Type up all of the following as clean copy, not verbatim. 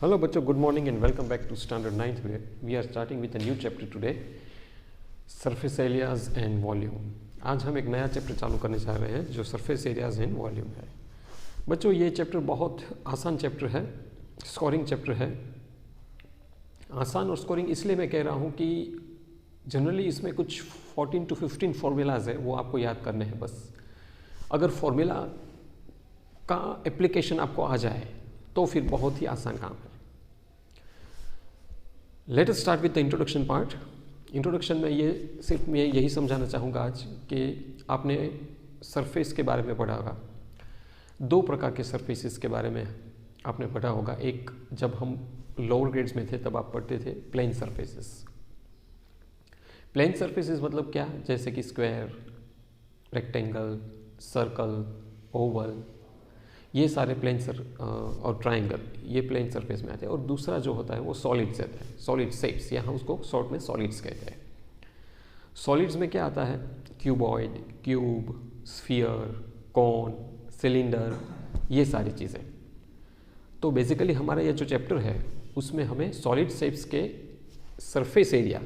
Hello बच्चों, good morning and welcome back to standard 9th grade. We are starting with a new chapter today, surface areas and volume. आज हम एक नया chapter चालू करने जा रहे हैं जो surface areas and volume है। बच्चों ये चैप्टर बहुत आसान चैप्टर है, स्कोरिंग चैप्टर है। आसान और स्कोरिंग इसलिए मैं कह रहा हूँ कि जनरली इसमें कुछ 14 to 15 फॉर्मूलाज है, वो आपको याद करने हैं बस। अगर फॉर्मूला का एप्लीकेशन आपको आ जाए तो फिर बहुत ही आसान काम है। Let us start with the introduction part. Introduction में मैं यही समझाना चाहूँगा आज कि आपने सरफेस के बारे में पढ़ा होगा। दो प्रकार के सरफेसेस के बारे में आपने पढ़ा होगा। एक जब हम लोअर ग्रेड्स में थे तब आप पढ़ते थे प्लेन सरफेसेस। प्लेन सरफेसेस मतलब क्या? जैसे कि स्क्वायर, रेक्टेंगल, सर्कल, ओवल, ये सारे प्लेन और ट्राइंगल ये प्लेन सरफेस में आते हैं। और दूसरा जो होता है वो सॉलिड्स रहता है, सॉलिड शेप्स, यहाँ उसको शॉर्ट में सॉलिड्स कहते हैं। सॉलिड्स में क्या आता है? Cuboid, cube, sphere, cone, cylinder, ये सारी चीज़ें। तो बेसिकली हमारा ये जो चैप्टर है उसमें हमें सॉलिड शेप्स के सरफेस एरिया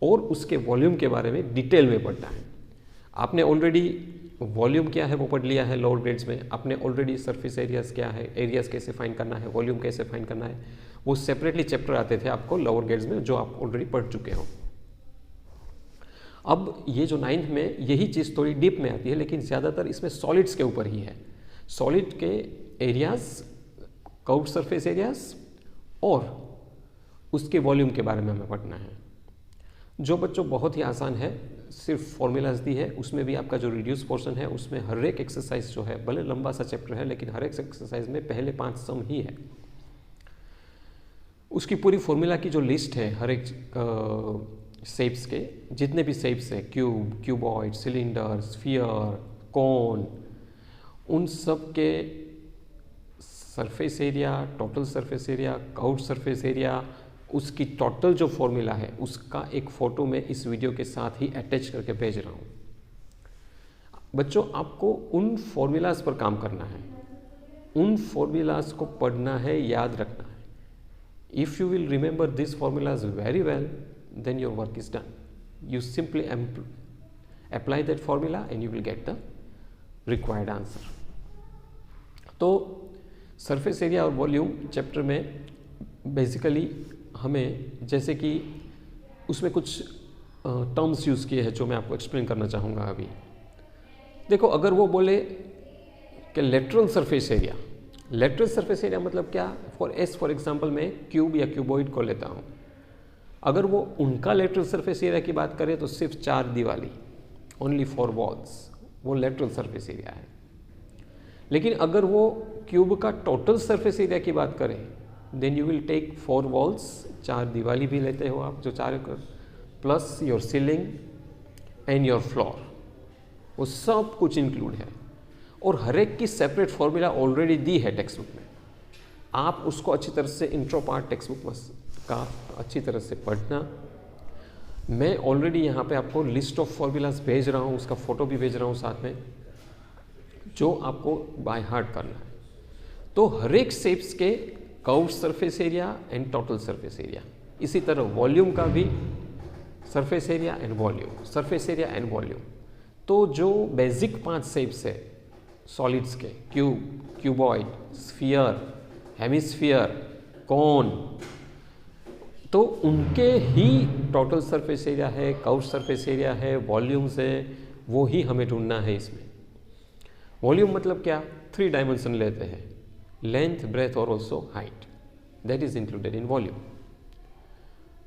और उसके वॉल्यूम के बारे में डिटेल में पढ़ना है। आपने ऑलरेडी वॉल्यूम क्या है वो पढ़ लिया है लोअर ग्रेड्स में। आपने ऑलरेडी सरफेस एरियाज क्या है, एरियाज कैसे फाइंड करना है, वॉल्यूम कैसे फाइंड करना है, वो सेपरेटली चैप्टर आते थे आपको लोअर ग्रेड्स में जो आप ऑलरेडी पढ़ चुके हो। अब ये जो 9th में यही चीज़ थोड़ी डीप में आती है, लेकिन ज़्यादातर इसमें सॉलिड्स के ऊपर ही है। सॉलिड के एरियाज, कर्व्ड सरफेस एरियाज और उसके वॉल्यूम के बारे में हमें पढ़ना है, जो बच्चों बहुत ही आसान है। सिर्फ फॉर्मूलाज दी है, उसमें भी आपका जो रिड्यूस पोर्शन है उसमें हर एक एक्सरसाइज जो है, भले लंबा सा चैप्टर है लेकिन हर एक एक्सरसाइज में पहले 5 सम ही है। उसकी पूरी फॉर्मूला की जो लिस्ट है हर एक शेप्स के, जितने भी शेप्स है, cube, cuboid, cylinder, sphere, cone, उन सब के surface area, total surface area, curved surface area, उसकी टोटल जो फॉर्मूला है उसका एक फ़ोटो मैं इस वीडियो के साथ ही अटैच करके भेज रहा हूँ। बच्चों आपको उन फॉर्मूलाज पर काम करना है, उन फॉर्मूलाज को पढ़ना है, याद रखना है। If you will remember this formulas very well then your work is done. You simply apply that formula and you will get the required answer. तो सरफेस एरिया और वॉल्यूम चैप्टर में बेसिकली हमें, जैसे कि उसमें कुछ टर्म्स यूज़ किए हैं जो मैं आपको एक्सप्लेन करना चाहूँगा अभी। देखो, अगर वो बोले कि lateral surface area, lateral surface area मतलब क्या? फॉर एग्जांपल मैं क्यूब या क्यूबॉइड को लेता हूँ। अगर वो उनका लेटरल सरफेस एरिया की बात करें तो सिर्फ 4 दीवारी, ओनली 4 वॉल्स, वो लेटरल सरफेस एरिया है। लेकिन अगर वो क्यूब का टोटल सरफेस एरिया की बात करें then you will take 4 walls, 4 दीवारी भी लेते हो आप जो 4 plus your ceiling and your floor, वो सब कुछ इंक्लूड है। और हर एक की सेपरेट फॉर्मूला ऑलरेडी दी है टेक्स्ट बुक में। आप उसको अच्छी तरह से इंट्रो पार्ट टेक्स्ट बुक का अच्छी तरह से पढ़ना। मैं ऑलरेडी यहाँ पे आपको लिस्ट ऑफ फॉर्मूलाज भेज रहा हूँ, उसका फ़ोटो भी भेज रहा हूँ साथ में, जो आपको बाय हार्ट करना है। तो हर एक शेप्स के curved surface area and total surface area, इसी तरह वॉल्यूम का भी surface area and volume, surface area and volume. तो जो बेसिक 5 शेप्स है सॉलिड्स के, cube, cuboid, sphere, hemisphere, cone, तो उनके ही टोटल सरफेस एरिया है, कर्व्ड सरफेस एरिया है, वॉल्यूम्स है, वो ही हमें ढूंढना है इसमें। वॉल्यूम मतलब क्या? 3 डायमेंशन लेते हैं, लेंथ, ब्रेथ और also height, that is included in volume.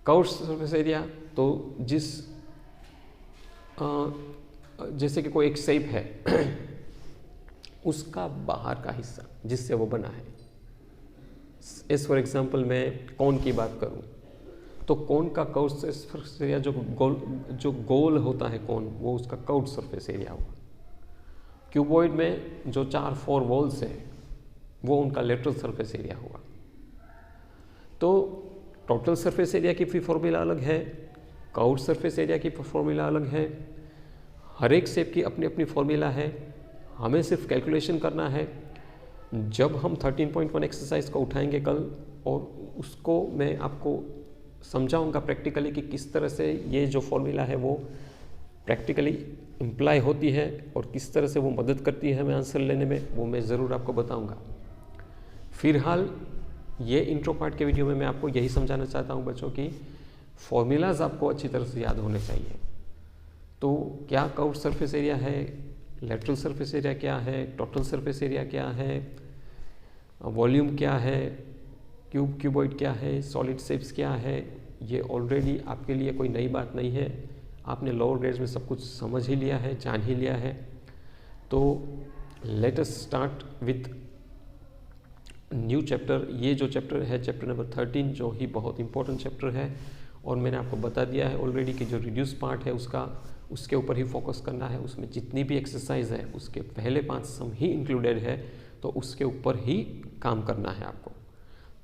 Curved surface area तो जैसे कि कोई एक शेप है उसका बाहर का हिस्सा जिससे वो बना है। एज फॉर एग्जांपल मैं कॉन की बात करूं तो कॉन का कर्व्ड सरफेस एरिया जो गोल होता है कॉन, वो उसका कर्व्ड सरफेस एरिया हुआ। क्यूबॉइड में जो 4 वॉल्स है वो उनका लेटरल सरफेस एरिया हुआ। तो टोटल सरफेस एरिया की भी फॉर्मूला अलग है, कर्व्ड सरफेस एरिया की फॉर्मूला अलग है, हर एक शेप की अपनी अपनी फॉर्मूला है। हमें सिर्फ कैलकुलेशन करना है जब हम 13.1 एक्सरसाइज को उठाएंगे कल और उसको मैं आपको समझाऊंगा प्रैक्टिकली कि किस तरह से ये जो फॉर्मूला है वो प्रैक्टिकली इम्प्लाई होती है और किस तरह से वो मदद करती है हमें आंसर लेने में, वो मैं ज़रूर आपको बताऊंगा। फिलहाल ये इंट्रो पार्ट के वीडियो में मैं आपको यही समझाना चाहता हूँ बच्चों की फॉर्मूलाज आपको अच्छी तरह से याद होने चाहिए। तो क्या कर्व्ड सरफेस एरिया है, लेटरल सरफेस एरिया क्या है, टोटल सरफेस एरिया क्या है, वॉल्यूम क्या है, क्यूबॉइड क्या है, सॉलिड शेप्स क्या है, ये ऑलरेडी आपके लिए कोई नई बात नहीं है। आपने लोअर ग्रेड्स में सब कुछ समझ ही लिया है, जान ही लिया है। तो let us start with new chapter. ये जो चैप्टर है चैप्टर नंबर 13, जो ही बहुत इंपॉर्टेंट चैप्टर है और मैंने आपको बता दिया है ऑलरेडी कि जो रिड्यूस पार्ट है उसके ऊपर ही फोकस करना है। उसमें जितनी भी एक्सरसाइज है उसके पहले 5 सम ही इंक्लूडेड है, तो उसके ऊपर ही काम करना है आपको।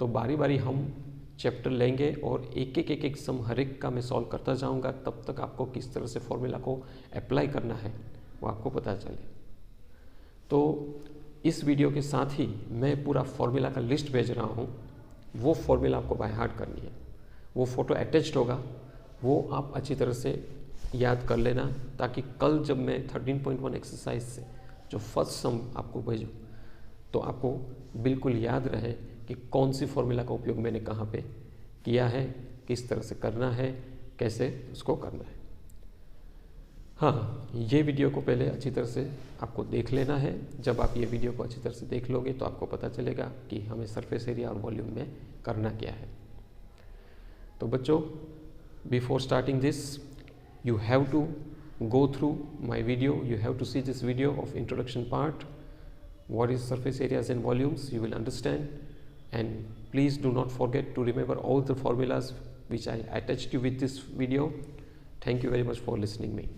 तो बारी बारी हम चैप्टर लेंगे और एक एक सम हर एक का मैं सॉल्व करता जाऊंगा, तब तक आपको किस तरह से फॉर्मूला को अप्लाई करना है वो आपको पता चले। तो इस वीडियो के साथ ही मैं पूरा फॉर्मूला का लिस्ट भेज रहा हूँ। वो फॉर्मूला आपको बाय हार्ट करनी है, वो फोटो अटैच्ड होगा, वो आप अच्छी तरह से याद कर लेना, ताकि कल जब मैं 13.1 एक्सरसाइज से जो फर्स्ट सम आपको भेजूँ तो आपको बिल्कुल याद रहे कि कौन सी फॉर्मूला का उपयोग मैंने कहाँ पे किया है, किस तरह से करना है, कैसे उसको करना है। हाँ, ये वीडियो को पहले अच्छी तरह से आपको देख लेना है। जब आप ये वीडियो को अच्छी तरह से देख लोगे तो आपको पता चलेगा कि हमें सरफेस एरिया और वॉल्यूम में करना क्या है। तो बच्चों, before starting this you have to go through my video, you have to see this video of introduction part, what is surface areas and volumes, you will understand. And please do not forget to remember all the formulas which I attached you with this video. Thank you very much for listening me.